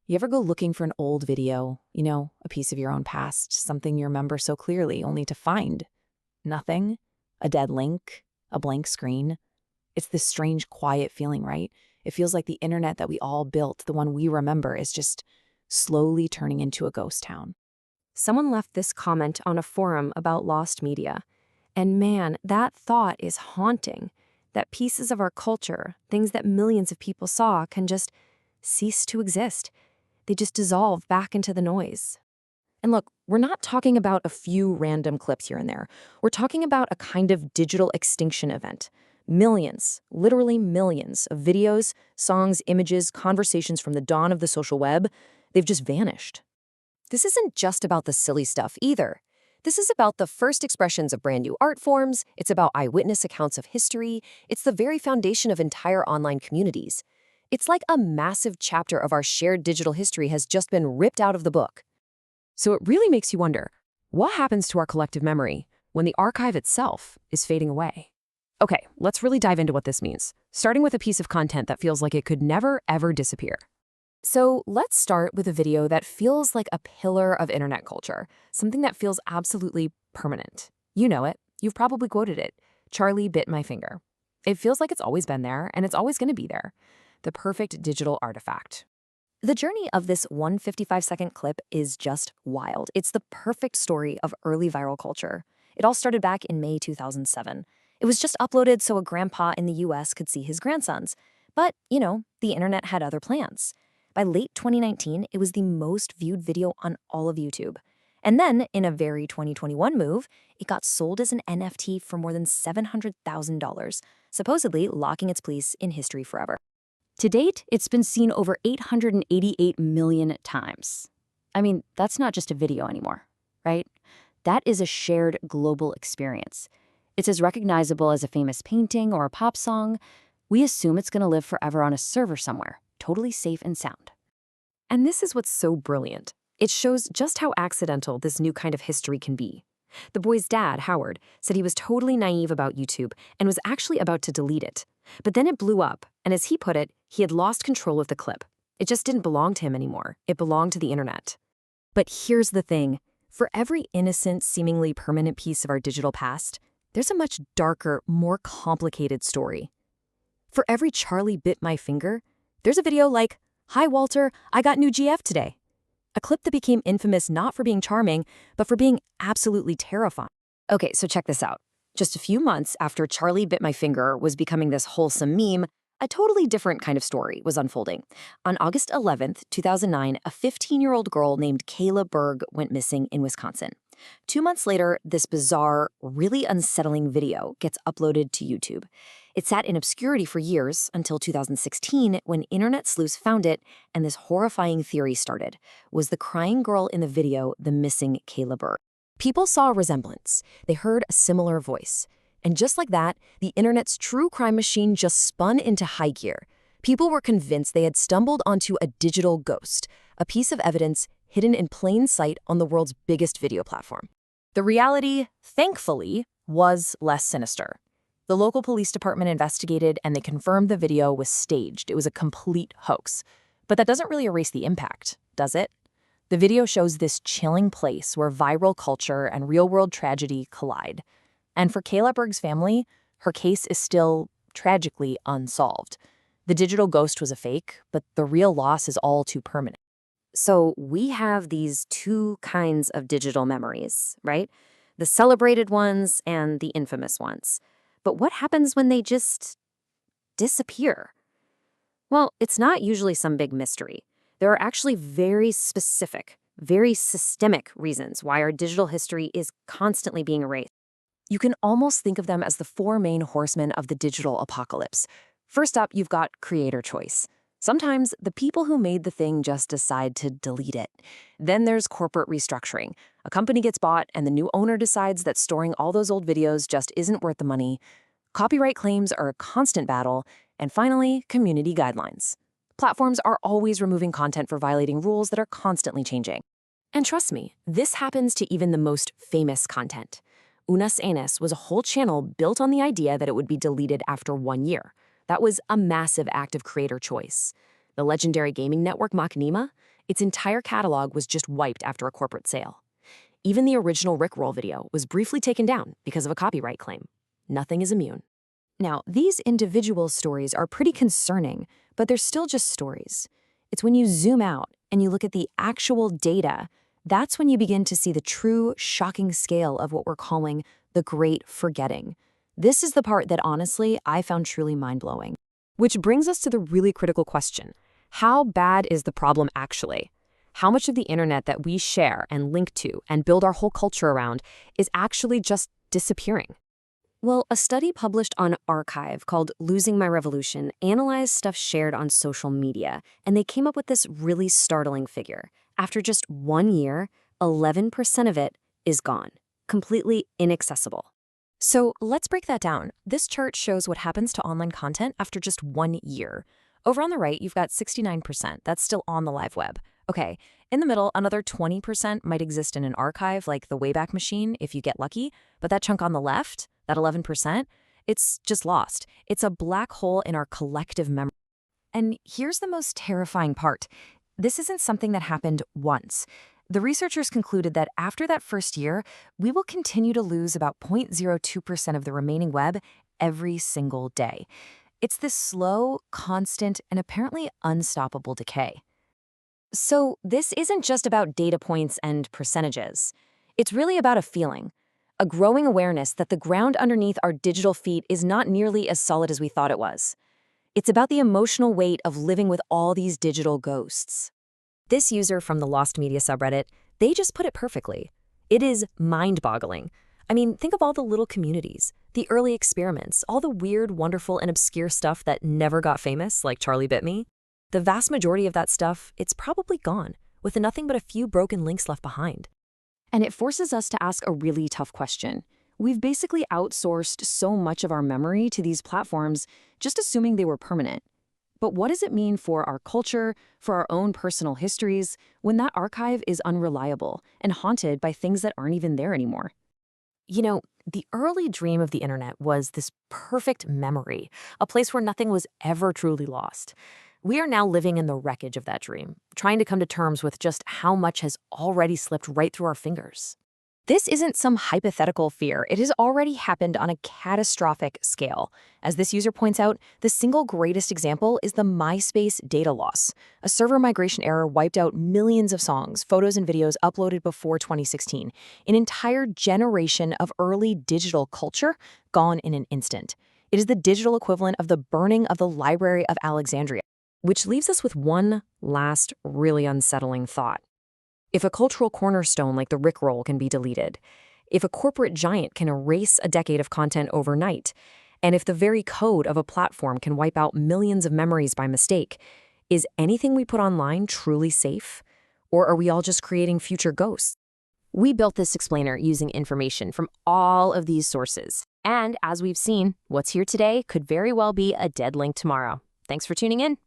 You ever go looking for an old video, a piece of your own past, something you remember so clearly, only to find nothing? A dead link? A blank screen? It's this strange, quiet feeling, right? It feels like the internet that we all built, the one we remember, is just slowly turning into a ghost town. Someone left this comment on a forum about lost media. And man, that thought is haunting. That pieces of our culture, things that millions of people saw, can just cease to exist. They just dissolve back into the noise. And look, we're not talking about a few random clips here and there. We're talking about a kind of digital extinction event. Millions, literally millions of videos, songs, images, conversations from the dawn of the social web, they've just vanished. This isn't just about the silly stuff either. This is about the first expressions of brand new art forms. It's about eyewitness accounts of history. It's the very foundation of entire online communities. It's like a massive chapter of our shared digital history has just been ripped out of the book. So it really makes you wonder, what happens to our collective memory when the archive itself is fading away? Okay, let's really dive into what this means, starting with a piece of content that feels like it could never, ever disappear. So let's start with a video that feels like a pillar of internet culture, something that feels absolutely permanent. You know it. You've probably quoted it. Charlie bit my finger. It feels like it's always been there, and it's always going to be there. The perfect digital artifact. The journey of this 155-second clip is just wild. It's the perfect story of early viral culture. It all started back in May 2007. It was just uploaded so a grandpa in the US could see his grandsons. But, the internet had other plans. By late 2019, it was the most viewed video on all of YouTube. And then, in a very 2021 move, it got sold as an NFT for more than $700,000, supposedly locking its place in history forever. To date, it's been seen over 888 million times. I mean, that's not just a video anymore, right? That is a shared global experience. It's as recognizable as a famous painting or a pop song. We assume it's going to live forever on a server somewhere, totally safe and sound. And this is what's so brilliant. It shows just how accidental this new kind of history can be. The boy's dad, Howard, said he was totally naive about YouTube and was actually about to delete it. But then it blew up, and as he put it, he had lost control of the clip. It just didn't belong to him anymore. It belonged to the internet. But here's the thing. For every innocent, seemingly permanent piece of our digital past, there's a much darker, more complicated story. For every Charlie bit my finger, there's a video like, "Hi, Walter, I got new GF today." A clip that became infamous not for being charming, but for being absolutely terrifying. Okay, so check this out. Just a few months after Charlie bit my finger was becoming this wholesome meme, a totally different kind of story was unfolding. On August 11th, 2009, a 15-year-old girl named Kayla Berg went missing in Wisconsin. 2 months later, this bizarre, really unsettling video gets uploaded to YouTube. It sat in obscurity for years until 2016 when internet sleuths found it and this horrifying theory started. Was the crying girl in the video the missing Kayla Berg? People saw a resemblance. They heard a similar voice. And just like that, the internet's true crime machine just spun into high gear. People were convinced they had stumbled onto a digital ghost, a piece of evidence hidden in plain sight on the world's biggest video platform. The reality, thankfully, was less sinister. The local police department investigated and they confirmed the video was staged. It was a complete hoax. But that doesn't really erase the impact, does it? The video shows this chilling place where viral culture and real-world tragedy collide. And for Kayla Berg's family, her case is still tragically unsolved. The digital ghost was a fake, but the real loss is all too permanent. So we have these two kinds of digital memories, right? The celebrated ones and the infamous ones. But what happens when they just disappear? Well, it's not usually some big mystery. There are actually very specific, very systemic reasons why our digital history is constantly being erased. You can almost think of them as the four main horsemen of the digital apocalypse. First up, you've got creator choice. Sometimes the people who made the thing just decide to delete it. Then there's corporate restructuring. A company gets bought and the new owner decides that storing all those old videos just isn't worth the money. Copyright claims are a constant battle. And finally, community guidelines. Platforms are always removing content for violating rules that are constantly changing. And trust me, this happens to even the most famous content. Unas Enes was a whole channel built on the idea that it would be deleted after 1 year. That was a massive act of creator choice. The legendary gaming network Machinima, its entire catalog was just wiped after a corporate sale. Even the original Rickroll video was briefly taken down because of a copyright claim. Nothing is immune. Now, these individual stories are pretty concerning, but they're still just stories. It's when you zoom out and you look at the actual data, that's when you begin to see the true, shocking scale of what we're calling the Great Forgetting. This is the part that, honestly, I found truly mind-blowing. Which brings us to the really critical question. How bad is the problem actually? How much of the internet that we share and link to and build our whole culture around is actually just disappearing? Well, a study published on Archive called Losing My Revolution analyzed stuff shared on social media, and they came up with this really startling figure. After just 1 year, 11% of it is gone, completely inaccessible. So let's break that down. This chart shows what happens to online content after just 1 year. Over on the right, you've got 69%. That's still on the live web. Okay, in the middle, another 20% might exist in an archive like the Wayback Machine if you get lucky, but that chunk on the left, that 11%, it's just lost. It's a black hole in our collective memory. And here's the most terrifying part. This isn't something that happened once. The researchers concluded that after that first year, we will continue to lose about 0.02% of the remaining web every single day. It's this slow, constant, and apparently unstoppable decay. So this isn't just about data points and percentages. It's really about a feeling, a growing awareness that the ground underneath our digital feet is not nearly as solid as we thought it was. It's about the emotional weight of living with all these digital ghosts. This user from the Lost Media subreddit, they just put it perfectly. It is mind-boggling. I mean, think of all the little communities, the early experiments, all the weird, wonderful, and obscure stuff that never got famous, like Charlie Bit Me. The vast majority of that stuff, it's probably gone, with nothing but a few broken links left behind. And it forces us to ask a really tough question. We've basically outsourced so much of our memory to these platforms, just assuming they were permanent. But what does it mean for our culture, for our own personal histories, when that archive is unreliable and haunted by things that aren't even there anymore? You know, the early dream of the internet was this perfect memory, a place where nothing was ever truly lost. We are now living in the wreckage of that dream, trying to come to terms with just how much has already slipped right through our fingers. This isn't some hypothetical fear. It has already happened on a catastrophic scale. As this user points out, the single greatest example is the MySpace data loss. A server migration error wiped out millions of songs, photos, and videos uploaded before 2016. An entire generation of early digital culture gone in an instant. It is the digital equivalent of the burning of the Library of Alexandria, which leaves us with one last really unsettling thought. If a cultural cornerstone like the Rickroll can be deleted, if a corporate giant can erase a decade of content overnight, and if the very code of a platform can wipe out millions of memories by mistake, is anything we put online truly safe? Or are we all just creating future ghosts? We built this explainer using information from all of these sources. And as we've seen, what's here today could very well be a dead link tomorrow. Thanks for tuning in.